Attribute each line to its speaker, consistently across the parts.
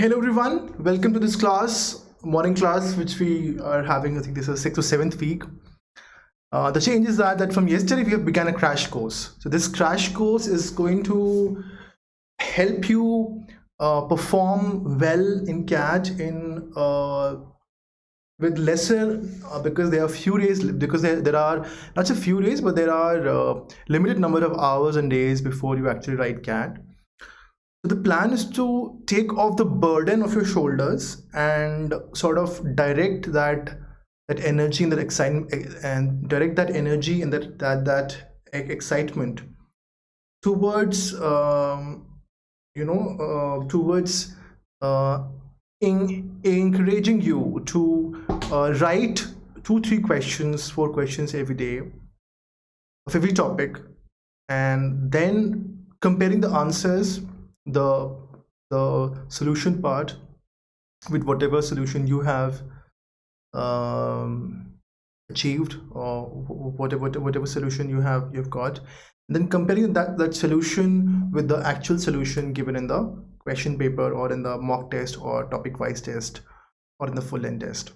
Speaker 1: Hello everyone, welcome to this class, morning class, which we are having. I think this is 6th or 7th week. The change is that from yesterday we have begun a crash course. So this crash course is going to help you perform well in CAT in with lesser because there are few days, because there are not a few days, but there are limited number of hours and days before you actually write CAT. So the plan is to take off the burden of your shoulders and sort of direct that energy and that excitement, and direct that energy and that excitement towards towards encouraging you to write 2-3 questions, 4 questions every day of every topic, and then comparing the answers, the solution part with whatever solution you have achieved, or whatever solution you've got, and then comparing that solution with the actual solution given in the question paper or in the mock test or topic wise test or in the full length test.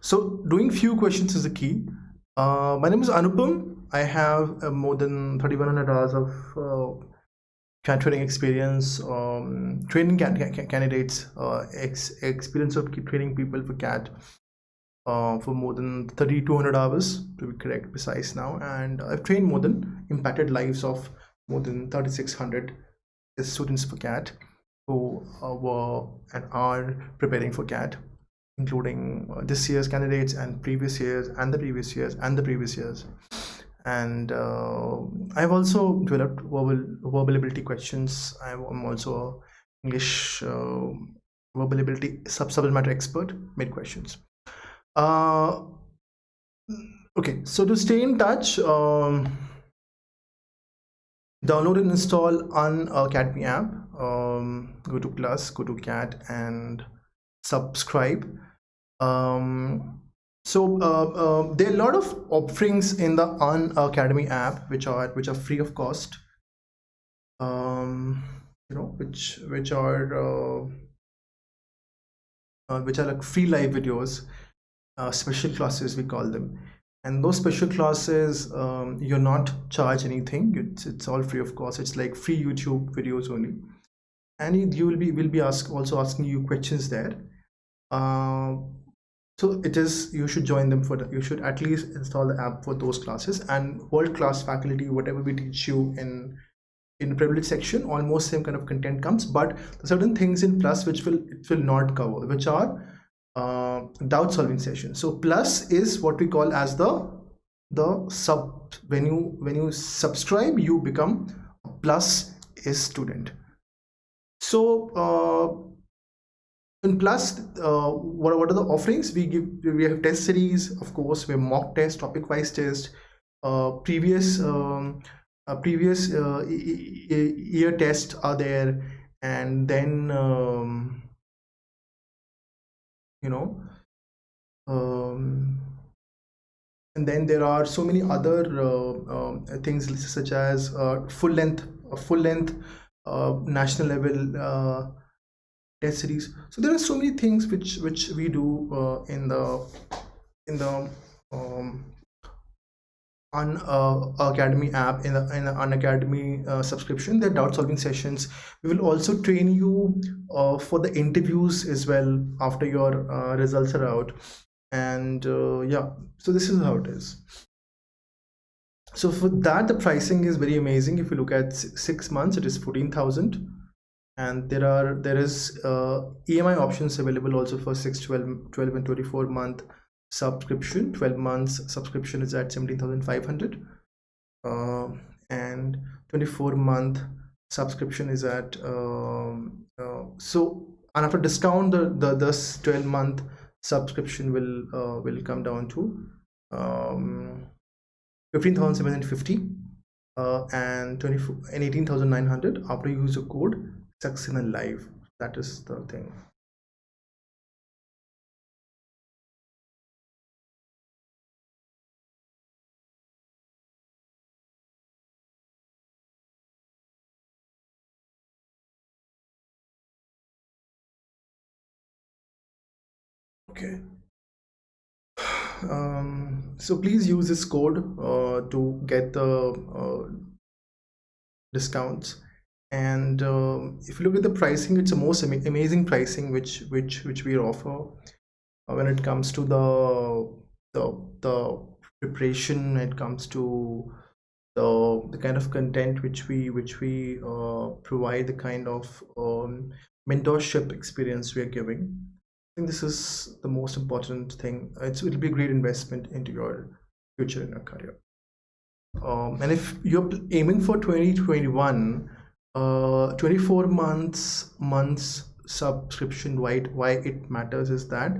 Speaker 1: So doing few questions is the key. My name is Anupam. I have more than 3,100 hours of CAT training experience, training candidates, experience of training people for CAT for more than 3,200 hours to be correct, precise now, and I've trained more than impacted lives of more than 3,600 students for CAT who were and are preparing for CAT, including this year's candidates and previous years and the previous years and the previous years. And I've also developed verbal ability questions. I'm also English verbal ability subject matter expert, made questions. Okay, so to stay in touch, download and install Unacademy App. Go to Plus, go to CAT and subscribe. So there are a lot of offerings in the Unacademy app which are free of cost, which are like free live videos, special classes we call them, and those special classes you're not charged anything. It's all free of cost. It's like free YouTube videos only, and we'll be also asking you questions there. So it is, you should join them you should at least install the app for those classes, and world-class faculty, whatever we teach you in privilege section, almost same kind of content comes, but certain things in Plus which it will not cover, which are doubt solving sessions. So Plus is what we call as the sub, when you subscribe, you become a Plus is student. So in Plus, what are the offerings we give? We have test series, of course. We have mock test, topic wise test, previous year tests are there, and then and then there are so many other things such as full length national level test series. So there are so many things which we do in the Unacademy app, in the Unacademy subscription. There are doubt solving sessions. We will also train you for the interviews as well after your results are out, and yeah, so this is how it is. So for that, the pricing is very amazing. If you look at 6 months, it is 14,000. And there is EMI options available also for 6, 12 and 24 month subscription. 12 months subscription is at 17,500, and 24 month subscription is at so, and after discount, the 12 month subscription will come down to 15,750 and 18,900 after you use the code Saxena Live. That is the thing. Okay. So please use this code to get the discounts. And if you look at the pricing, it's the most amazing pricing which we offer when it comes to the preparation, when it comes to the kind of content which we provide, the kind of mentorship experience we are giving. I think this is the most important thing. It'll be a great investment into your future in your career. And if you're aiming for 2021, 24 months subscription, why it matters is that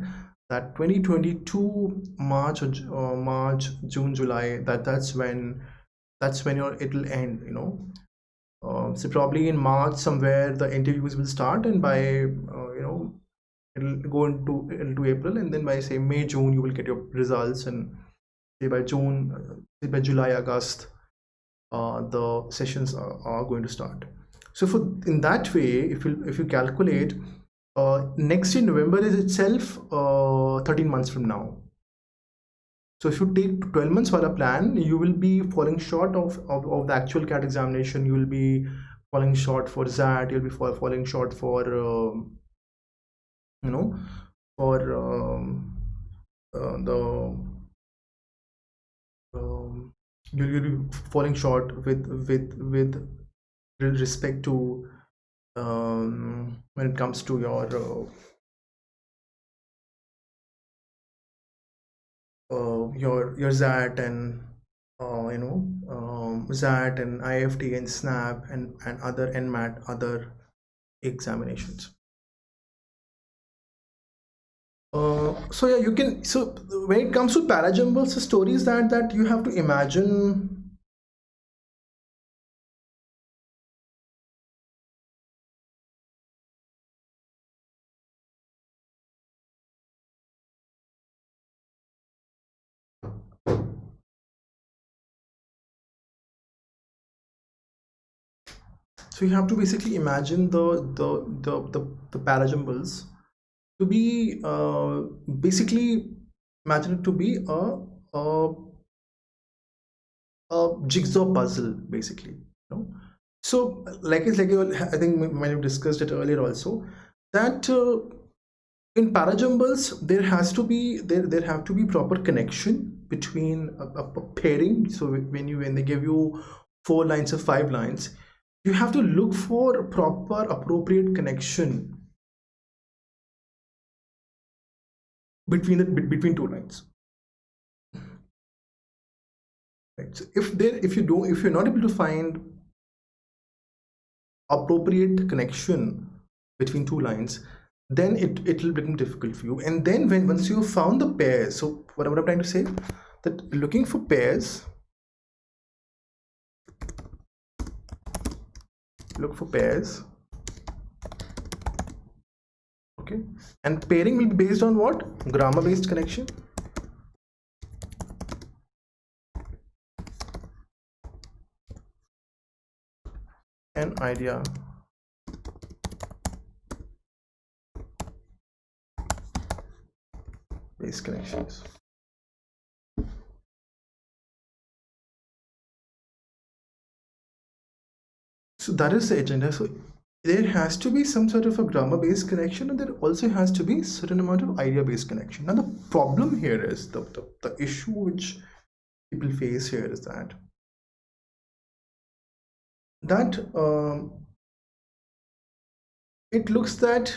Speaker 1: 2022 March or March, June, July, that's when it'll end, you know. So probably in March somewhere the interviews will start, and by you know, it'll go into April, and then by say May, June, you will get your results, and say by June, by July, August, the sessions are going to start. So in that way, if you calculate, next year November is itself 13 months from now. So if you take 12 months for a plan, you will be falling short of the actual CAT examination. You will be falling short for ZAT. You'll be falling short for you know, for you'll be falling short with respect to when it comes to your ZAT and you know, ZAT and IFT and SNAP and other NMAT, other examinations. So yeah, you can. So when it comes to ParaJumbles, the story is that you have to imagine. So you have to basically imagine the ParaJumbles to be basically imagine it to be a jigsaw puzzle, basically, you know. So like I think we might have discussed it earlier also, that in ParaJumbles there have to be proper connection between a pairing. So when they give you 4 lines or 5 lines, you have to look for proper appropriate connection between 2 lines. Right. So if you're not able to find appropriate connection between 2 lines, then it will become difficult for you. And then once you found the pairs, so what I'm trying to say, that looking for pairs, look for pairs, okay, and pairing will be based on what? Grammar based connection. And idea based connections. So that is the agenda. So there has to be some sort of a grammar based connection, and there also has to be a certain amount of idea based connection. Now the problem here is the issue which people face here is that it looks that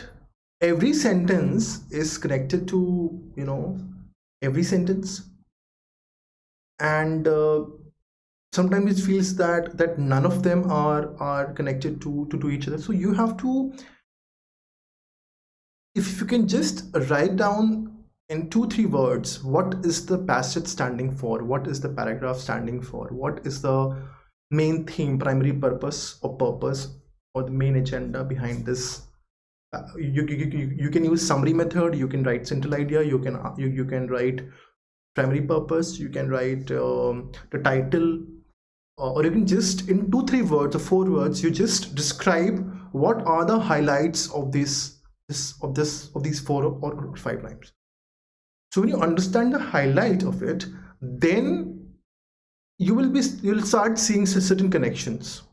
Speaker 1: every sentence is connected to, you know, every sentence, and sometimes it feels that none of them are connected to each other. So you have to, if you can just write down in 2-3 words, what is the passage standing for, what is the paragraph standing for, what is the main theme, primary purpose, or the main agenda behind this. You can use summary method, you can write central idea, you can write primary purpose, you can write the title, or you can just in 2-3 words or 4 words, you just describe what are the highlights of these 4 or 5 lines. So when you understand the highlight of it, then you'll start seeing certain connections.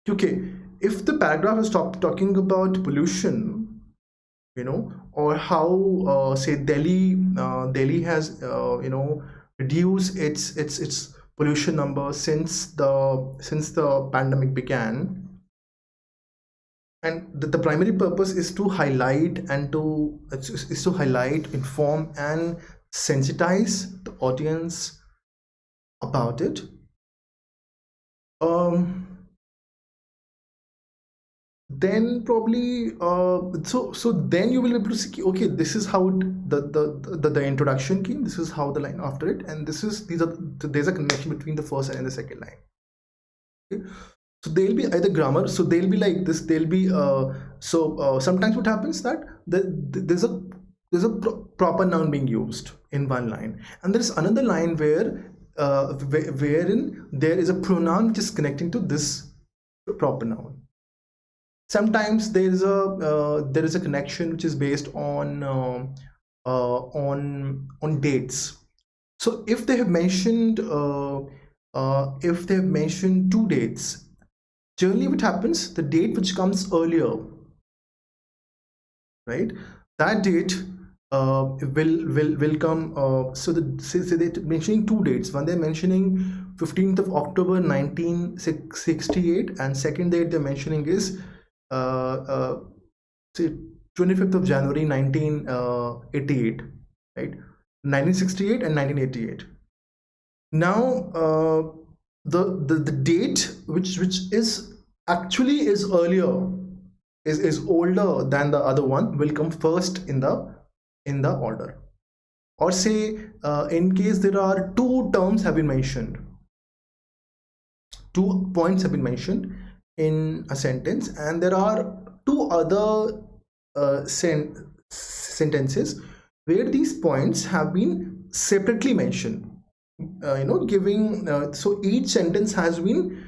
Speaker 1: Okay, if the paragraph is talking about pollution, or how say Delhi has reduced its pollution number since the pandemic began, and the primary purpose is to highlight inform and sensitize the audience about it. Then probably so then you will be able to see, okay, this is how the introduction came, this is how the line after it, and there's a connection between the first and the second line. Okay? So they'll be either grammar, so they'll be like this, they'll be sometimes what happens that there's a proper noun being used in one line, and there's another line wherein there is a pronoun which is connecting to this proper noun. Sometimes there is a connection which is based on dates. So if they have mentioned two dates, generally what happens, the date which comes earlier, right, that date will come. So they're mentioning two dates. One, they're mentioning 15th of October 1968, and second date they're mentioning is say 25th of January 1988, right? 1968 and 1988. Now the date which is actually is earlier, is older than the other one, will come first in the order. Or say in case there are two terms have been mentioned, 2 points have been mentioned in a sentence, and there are two other sentences where these points have been separately mentioned, giving so each sentence has been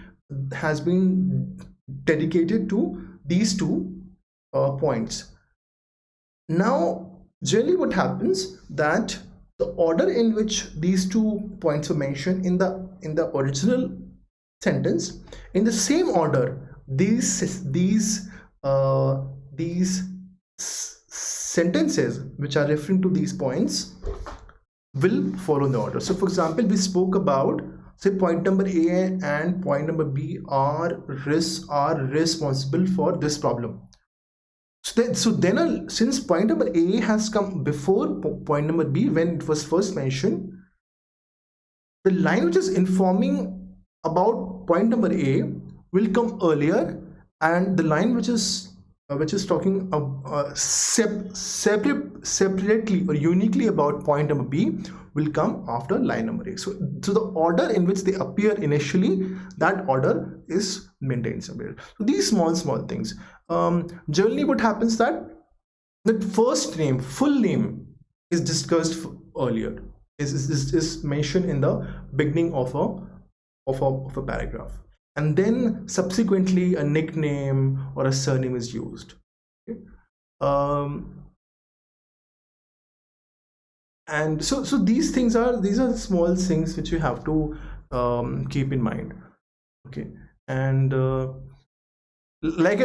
Speaker 1: dedicated to these 2 points. Now generally what happens, that the order in which these 2 points were mentioned in the original sentence, in the same order these sentences which are referring to these points will follow the order. So for example, we spoke about, say, point number A and point number B are responsible for this problem. So then since point number A has come before point number B when it was first mentioned, the line which is informing about point number A will come earlier, and the line which is talking separately or uniquely about point number B will come after line number A. So the order in which they appear initially, that order is maintained somewhere. So these small things. Generally what happens, that first name, full name, is discussed earlier, is mentioned in the beginning of a paragraph, and then subsequently a nickname or a surname is used. Okay? And so these are small things which you have to keep in mind. Okay, and like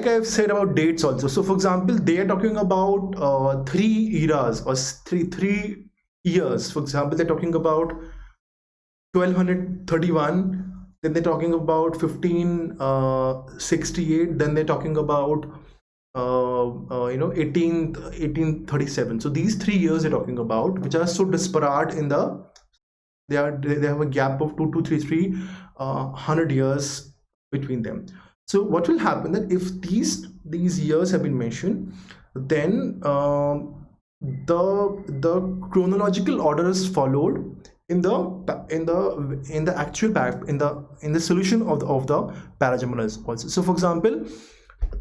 Speaker 1: I've said about dates also. So for example, they are talking about 3 eras or three years. For example, they're talking about 1231, then they're talking about 1568, then they're talking about 1837. So these 3 years they're talking about, which are so disparate in they have a gap of 2 to 300 years between them. So what will happen, that if these years have been mentioned, then the chronological order is followed in the solution of the ParaJumbles also. So for example,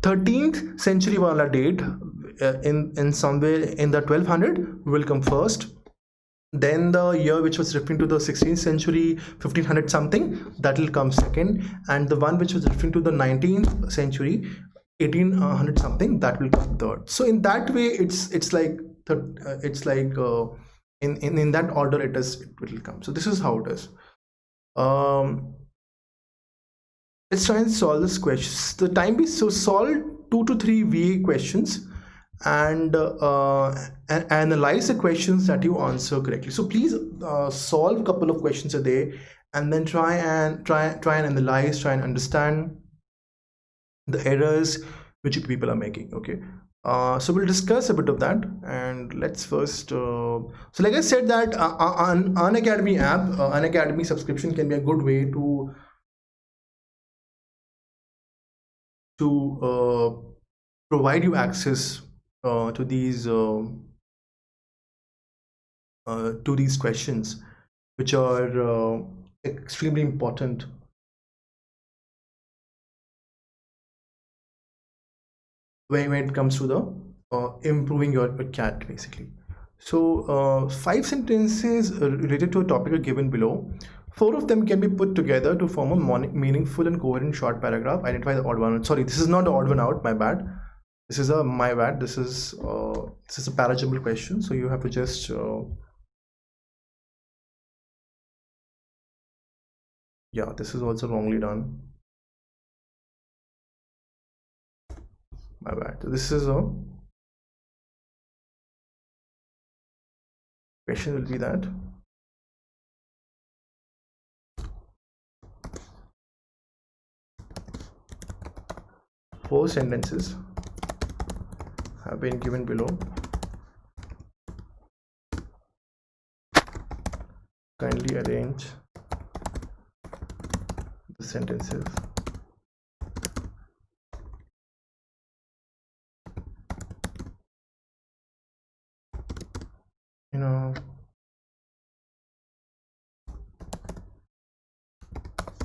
Speaker 1: 13th century wala date in somewhere in the 1200 will come first. Then the year which was referring to the 16th century, 1500 something, that will come second, and the one which was referring to the 19th century, 1800 something, that will come third. So in that way, it's like in that order it will come. So this is how it is. Let's try and solve this question. The time is so solve 2 to 3 VA questions and analyze the questions that you answer correctly. So please solve a couple of questions a day and then try and analyze, try and understand the errors which people are making. Okay, so we'll discuss a bit of that, and let's first so like I said that on Unacademy app, Unacademy subscription can be a good way to provide you access to these questions which are extremely important when it comes to the improving your cat basically. So 5 sentences related to a topic are given below. 4 of them can be put together to form a meaningful and coherent short paragraph. Identify the odd one out. Sorry, this is not the odd one out, my bad. This is my bad. This is a ParaJumble question, so you have to just yeah, this is also wrongly done, my bad. So this is a question will be that four sentences have been given below. Kindly arrange the sentences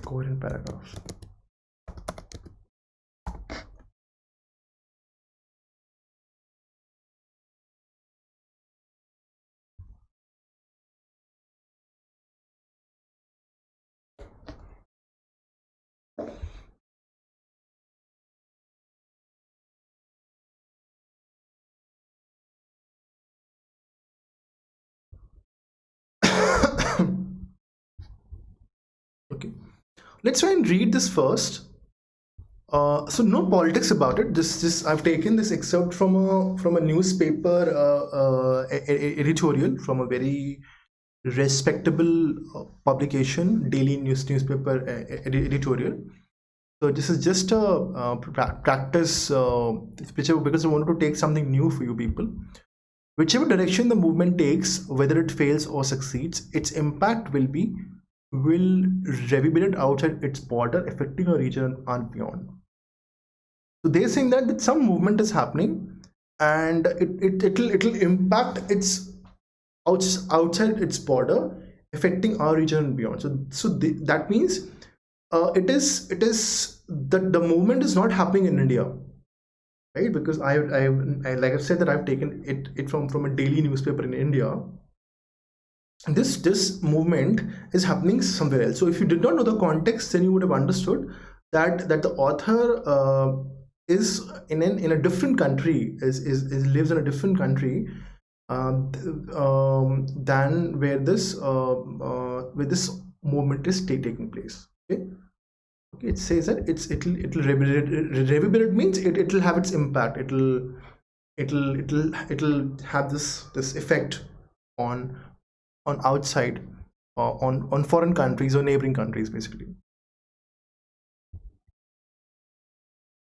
Speaker 1: coherent paragraphs. Okay, let's try and read this first. So no politics about it. This I've taken this excerpt from a newspaper editorial from a very respectable publication, daily newspaper editorial. So this is just a practice, whichever, because I wanted to take something new for you people. Whichever direction the movement takes, whether it fails or succeeds, its impact will reverberate outside its border, affecting a region and beyond. So they're saying that some movement is happening, and it'll impact its outside its border, affecting our region and beyond. That means it is that the movement is not happening in India, right? Because I like I've said that I've taken it from a daily newspaper in India. This movement is happening somewhere else. So if you did not know the context, then you would have understood that the author is in a different country, lives in a different country than where this movement is taking place. Okay, it says that it'll reverberate means it'll have its impact. It'll have this effect on outside, on foreign countries or neighboring countries basically.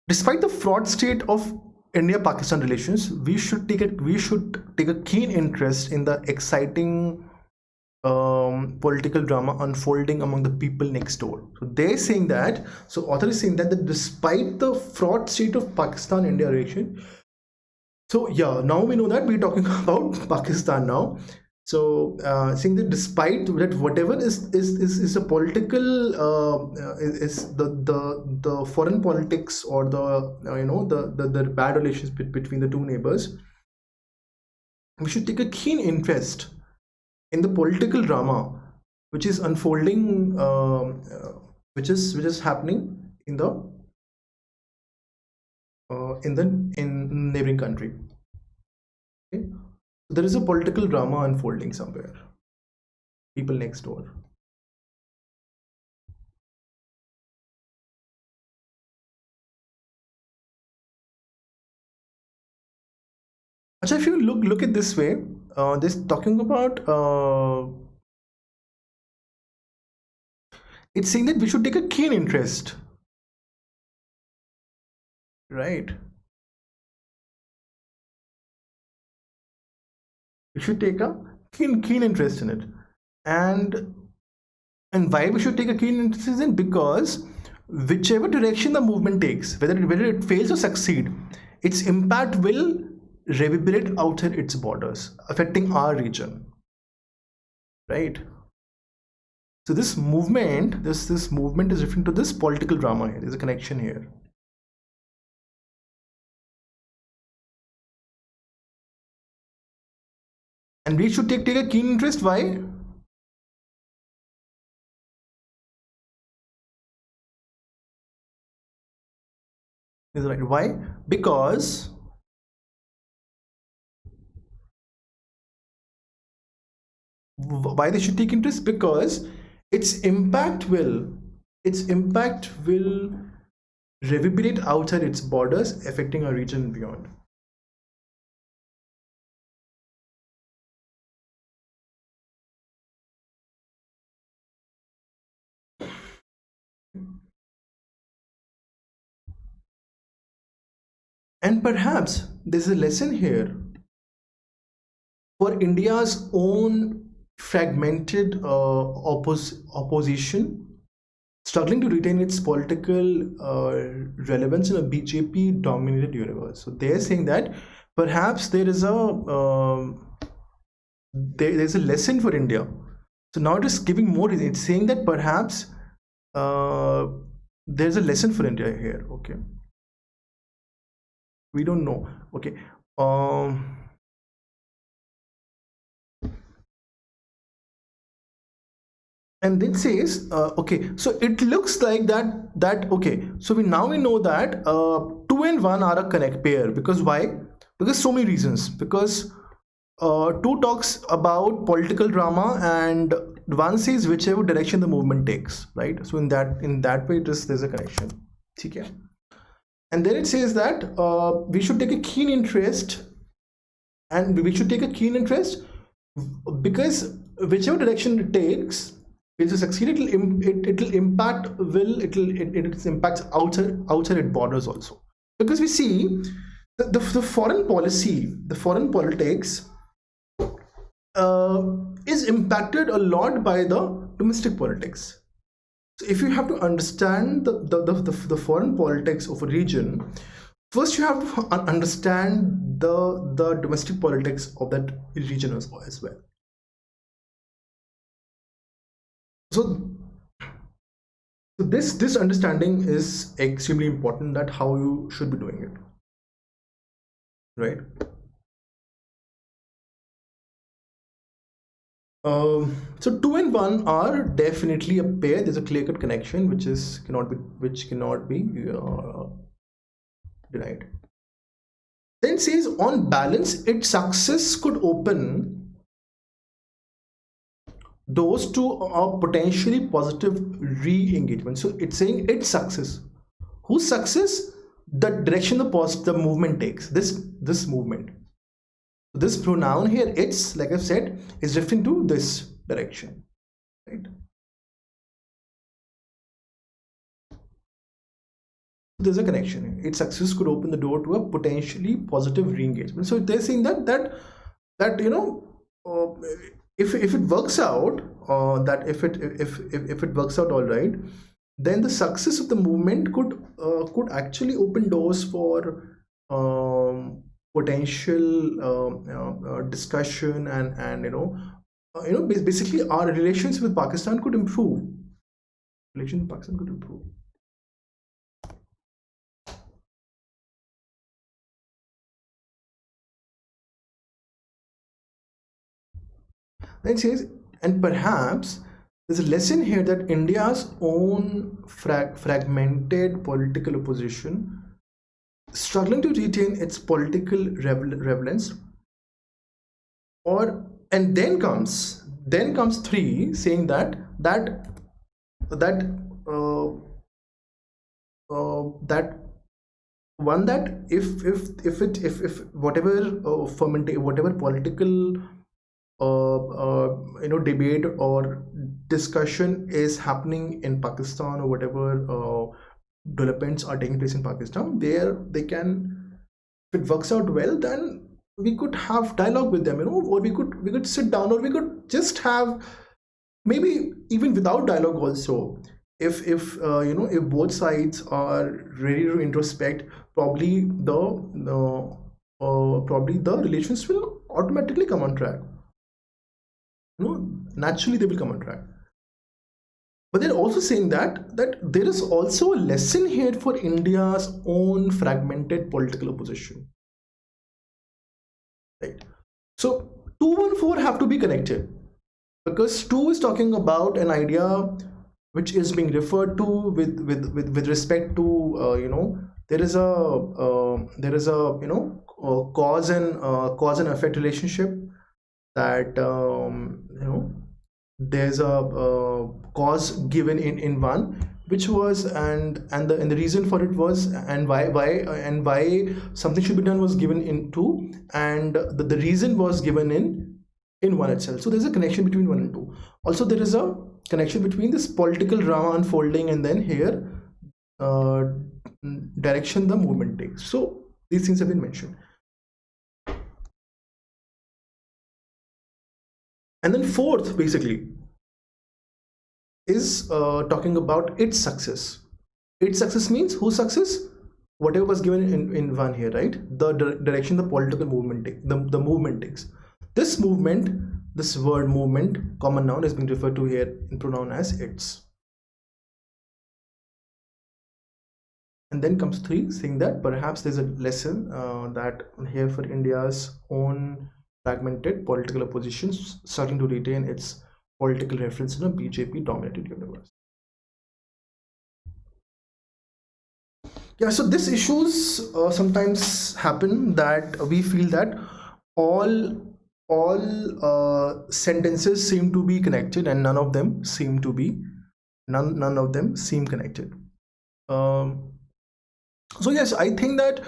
Speaker 1: Despite the fraught state of India-Pakistan relations, we should take a keen interest in the exciting political drama unfolding among the people next door. So they're saying that, so author is saying that despite the fraught state of Pakistan-India relation, so yeah, now we know that we're talking about Pakistan now. So saying that despite that, whatever is a political is the foreign politics or the bad relations between the two neighbors, we should take a keen interest in the political drama which is unfolding, which is happening in neighboring country. Okay? So there is a political drama unfolding somewhere. People next door. Actually, if you look at this way, this talking about it's saying that we should take a keen interest, right? We should take a keen interest in it, and why we should take a keen interest in, because whichever direction the movement takes, whether it fails or succeed, its impact will reverberate outside its borders, affecting our region, right? So this movement, this movement is referring to this political drama here. There's a connection here. And we should take a keen interest. Why? Is right. Why? Because why they should take interest? Because its impact will reverberate outside its borders, affecting our region and beyond. And perhaps there's a lesson here for India's own fragmented opposition, struggling to retain its political relevance in a BJP dominated universe. So they're saying that perhaps there's a lesson for India. So now it is giving more. It's saying that perhaps there's a lesson for India here. Okay, we don't know. Okay. And then says, okay, so it looks like that okay, so we know that 2 and 1 are a connect pair. Because why? Because so many reasons. Because 2 talks about political drama, and 1 says whichever direction the movement takes, right? So in that way, there's a connection. Okay. And then it says that we should take a keen interest, because whichever direction it takes, will succeed, it'll impact its impacts outside its borders also. Because we see the foreign policy, the foreign politics is impacted a lot by the domestic politics. So if you have to understand the foreign politics of a region, first you have to understand the domestic politics of that region as well. So this understanding is extremely important, that how you should be doing it, right? So 2 and 1 are definitely a pair. There's a clear-cut connection which cannot be denied. Then says, on balance, its success could open doors to a potentially positive re-engagement. So it's saying its success. Whose success? The direction the movement takes. This movement. This pronoun here, it's, like I've said, is referring to this direction, right? There's a connection. Its success could open the door to a potentially positive re-engagement. So they're saying that if it works out, if it works out all right, then the success of the movement could actually open doors for potential discussion, and basically our relations with Pakistan could improve. Relations with Pakistan could improve. Then it says, and perhaps there's a lesson here that India's own fragmented political opposition, struggling to retain its political relevance, Or and then comes 3 saying that one, that if whatever whatever political debate or discussion is happening in Pakistan, or whatever developments are taking place in Pakistan, they can, if it works out well, then we could have dialogue with them, or we could sit down, or we could just have, maybe even without dialogue also, if both sides are ready to introspect, probably the relations will automatically come on track. Naturally they will come on track. But they're also saying that there is also a lesson here for India's own fragmented political opposition. Right. So 214 have to be connected, because 2 is talking about an idea which is being referred to with respect to there is a cause and effect relationship, that there's a cause given in 1, which was and the reason for it was, and why something should be done was given in 2, and the reason was given in 1 itself. So there's a connection between 1 and 2. Also there is a connection between this political drama unfolding, and then here direction the movement takes. So these things have been mentioned. And then 4th basically is talking about its success. Its success means whose success? Whatever was given in 1 here, right? The direction the political movement the movement takes. This movement, this word movement, common noun, is being referred to here in pronoun as its. And then comes 3 saying that perhaps there's a lesson that here for India's own fragmented political oppositions starting to retain its political reference in a BJP dominated universe. Yeah, so these issues sometimes happen, that we feel that all sentences seem to be connected, and none of them seem connected. So yes, I think that,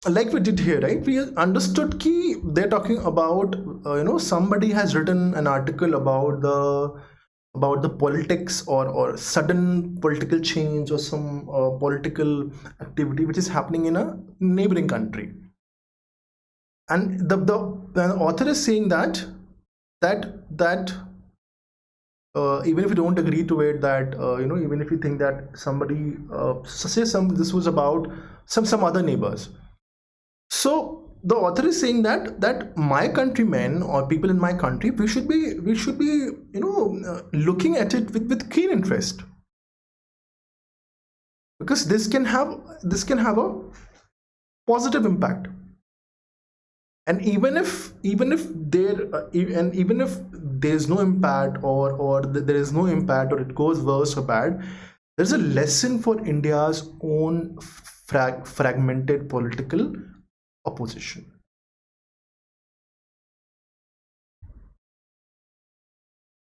Speaker 1: like we did here, right, we understood key they're talking about somebody has written an article about the politics or sudden political change, or some political activity which is happening in a neighboring country, and the author is saying that even if you don't agree to it, that even if you think that somebody say this was about some other neighbors. So the author is saying that my countrymen, or people in my country, we should be looking at it with keen interest, because this can have a positive impact. And even if there's no impact, or there is no impact, or it goes worse or bad, there's a lesson for India's own fragmented political opposition.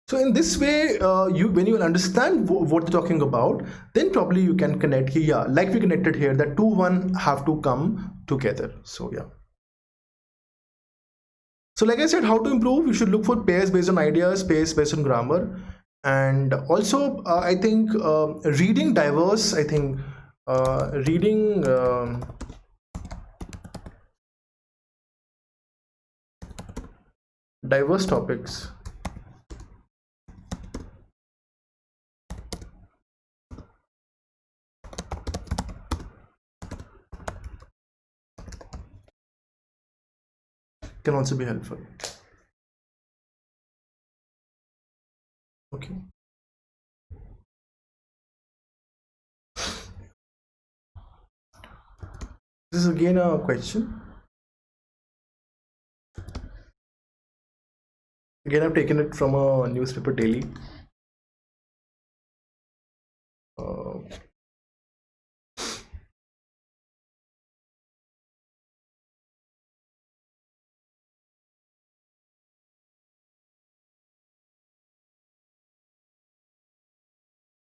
Speaker 1: So in this way, when you understand what they're talking about, then probably you can connect here, yeah, like we connected here, that 2, 1 have to come together. So yeah. So like I said, how to improve? You should look for pairs based on ideas, pairs based on grammar, and also I think reading diverse. I think reading diverse topics can also be helpful. Okay. This is again a question. Again, I've taken it from a newspaper daily.